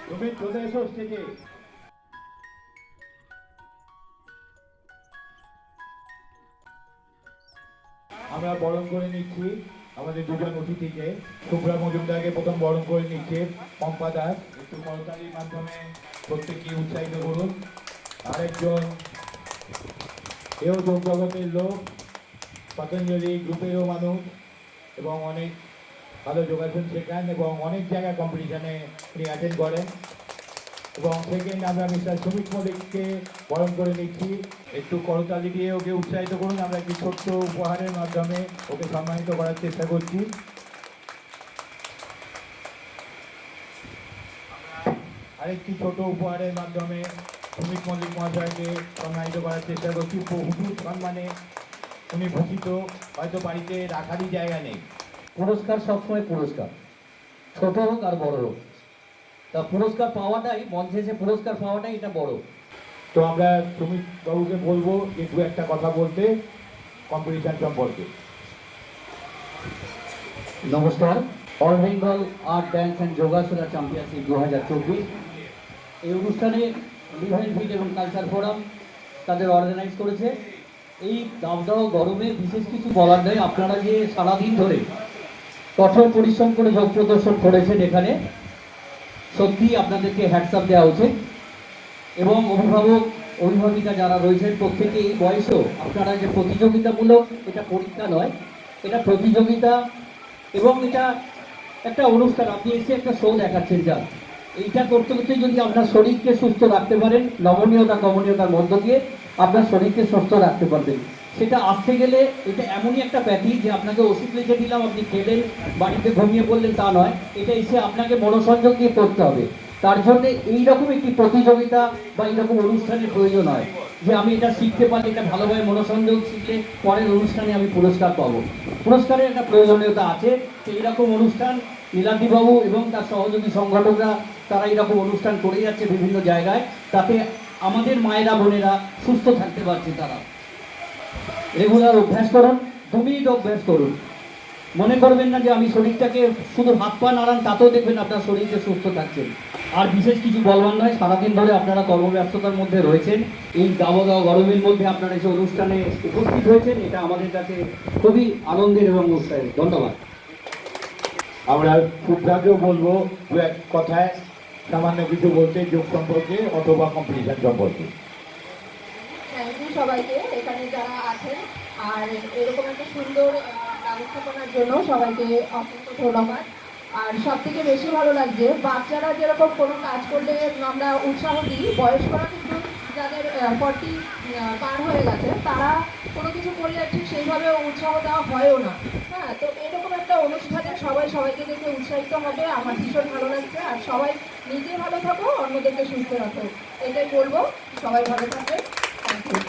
তুমি চলে এসো স্টেজে। আমরা বরণ করে নিচ্ছি আমাদের দুজন অতিথিকে। শুভ্রা মজুমদারকে প্রথম বরণ করে নিচ্ছে পম্পা দাস। একটু করতালির মাধ্যমে প্রত্যেককে উৎসাহিত করুন। আরেকজন এও যোগ জগতের লোক, পতঞ্জলি গ্রুপেরও মানুষ এবং অনেক ভালো যোগাসন শেখান এবং অনেক জায়গায় কম্পিটিশনে তিনি অ্যাটেন্ড করেন। এবং সেকেন্ড আমরা মিস্টার সুমিত মল্লিককে বরণ করে নিচ্ছি। একটু করতালি দিয়ে ওকে উৎসাহিত করুন। আমরা একটি ছোট্ট উপহারের মাধ্যমে ওকে সম্মানিত করার চেষ্টা করছি। আরেকটি ছোট উপহারের মাধ্যমে সুমিত মল্লিক মহাশয়কে সম্মানিত করার চেষ্টা করছি। হুজুর সম্মানে উনি ভূষিত, হয়তো বাড়িতে রাখারই জায়গা নেই। পুরস্কার সবসময় পুরস্কার, ছোট হোক আর বড় হোক, তা পুরস্কার পাওয়াটাই, মঞ্চে এসে পুরস্কার পাওয়াটাই এটা বড়। তো আমরা সুমিত বাবুকে বলবো যে দু একটা কথা বলতে কম্পিটিশন সম্পর্কে। নমস্কার। All Bengal art dance and Yogasana championship 2024 এই অনুষ্ঠানে লিভাইন ফিল্ড এবং কালচার ফোরাম তাদের অর্গানাইজ করেছে। এই দাবদাহ গরমে বিশেষ কিছু বলার নেই। আপনারা যে সারাদিন ধরে কঠোর পরিশ্রম করে যোগ প্রদর্শন করেছেন এখানে, সত্যি আপনাদেরকে হ্যাটসঅ্যাপ দেওয়া উচিত। এবং অভিভাবিকা যারা রয়েছেন প্রত্যেকে এই বয়সেও আপনারা যে প্রতিযোগিতামূলক, এটা পরীক্ষা নয়, এটা প্রতিযোগিতা এবং এটা একটা অনুষ্ঠান। আপনি এসে একটা শো দেখাচ্ছেন, যা এইটা করতে করতে যদি আপনার শরীরকে সুস্থ রাখতে পারেন, নমনীয়তা কমনীয়তার মধ্য দিয়ে আপনার শরীরকে সুস্থ রাখতে পারবেন। সেটা আসতে গেলে এটা এমনই একটা ব্যাধি যে আপনাকে ওষুধ লিখে দিলাম, আপনি খেলেন, বাড়িতে ঘুমিয়ে পড়লেন, তা নয়। এটা এসে আপনাকে মনোসংযোগ দিয়ে করতে হবে। তার জন্য এইরকম একটি প্রতিযোগিতা বা এইরকম অনুষ্ঠানের প্রয়োজন হয় যে আমি এটা শিখতে পারলে, এটা ভালোভাবে মনোসংযোগ শিখলে পরের অনুষ্ঠানে আমি পুরস্কার পাবো। পুরস্কারের একটা প্রয়োজনীয়তা আছে। এইরকম অনুষ্ঠান নীলাদ্রিবাবু এবং তার সহযোগী সংগঠকরা তারা এইরকম অনুষ্ঠান করে যাচ্ছে বিভিন্ন জায়গায়, তাতে আমাদের মায়েরা বোনেরা সুস্থ থাকতে পারছে। তারা রেগুলার অভ্যাস করুন, 2 মিনিট অভ্যাস করুন। মনে করবেন না যে আমি শরীরটাকে শুধু হাত পা নাড়ান, তাতেও দেখবেন আপনার শরীরকে সুস্থ থাকছেন। আর বিশেষ কিছু বলবার নয়, সারাদিন ধরে আপনারা কর্মব্যস্ততার মধ্যে রয়েছেন, এই দাবদাহ গরমের মধ্যে আপনারা এসে অনুষ্ঠানে উপস্থিত হয়েছেন, এটা আমাদের কাছে খুবই আনন্দের এবং উৎসাহের। ধন্যবাদ। আমরা শুভ্রাকেও বলবো দু এক কথায় সামান্য কিছু বলতে যোগ সম্পর্কে অথবা কম্পিটিশন সম্পর্কে। থ্যাংক ইউ সবাইকে এখানে যারা আছেন, আর এরকম একটা সুন্দর ব্যবস্থাপনার জন্য সবাইকে অসংখ্য ধন্যবাদ। আর সব থেকে বেশি ভালো লাগছে, বাচ্চারা যেরকম কোনো কাজ করলে আমরা উৎসাহ দিই, বয়স্করা কিন্তু যাদের 40 পার হয়ে গেছে তারা কোনো কিছু করলে ঠিক সেইভাবে উৎসাহ দেওয়া হয়ও না। হ্যাঁ, তো এরকম একটা অনুষ্ঠানে সবাই সবাইকে দেখে উৎসাহিত হবে, আমার ভীষণ ভালো লাগছে। আর সবাই নিজে ভালো থাকো, অন্যদেরকে সুস্থ রাখো, এটাই বলবো। সবাই ভালো থাকবে। Thank you.